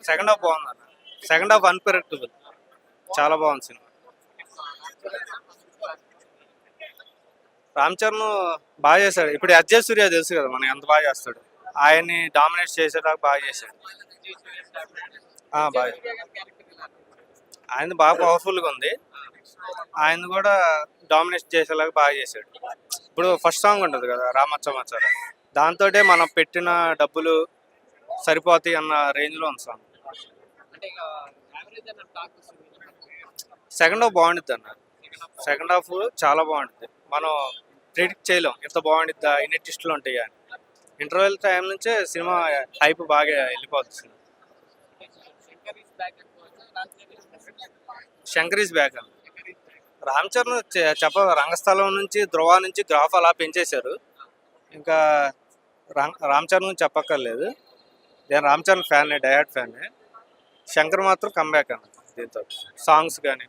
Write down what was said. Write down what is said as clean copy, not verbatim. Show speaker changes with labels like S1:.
S1: Second half బాగుంది అన్న. Second half unpredictable, చాలా బాగుంది సినిమా. రామ్ చరణ్ బాగా చేశాడు. ఇప్పుడు అజయ్ సూర్య తెలుసు కదా మనకి ఎంత బాగా చేస్తాడు. ఆయన్ని డామినేట్ చేసేదాకా బాగా చేశాడు. బాగా ఆయన బాగా పవర్ఫుల్గా ఉంది. ఆయన కూడా డామినేట్ చేసేలాగా బాగా చేశాడు. ఇప్పుడు ఫస్ట్ సాంగ్ ఉంటుంది కదా రామచ్చమాచారం, దాంతో మనం పెట్టిన డబ్బులు సరిపోతాయి అన్న రేంజ్లో ఉంది సాంగ్. సెకండ్ హాఫ్ బాగుంటుంది అన్న. సెకండ్ హాఫ్ చాలా బాగుంటుంది. మనం ప్రిడిక్ట్ చేయలేం ఎంత బాగుంటుందా, ఇన్ని ట్విస్టులు ఉంటాయి అని. ఇంటర్వెల్ టైం నుంచే సినిమా హైప్ బాగా వెళ్ళిపోతుంది. శంకర్ ఈజ్ బ్యాక్ అని. రామ్ చరణ్ రంగస్థలం నుంచి ధ్రువ నుంచి గ్రాఫ్ అలా పెంచేశారు. ఇంకా రామ్ చరణ్ గురించి చెప్పక్కర్లేదు. నేను Ram Charan fan, diehard fan. Shankar మాత్రం కమ్బ్యాక్ అన్న దీంతో, సాంగ్స్ కానీ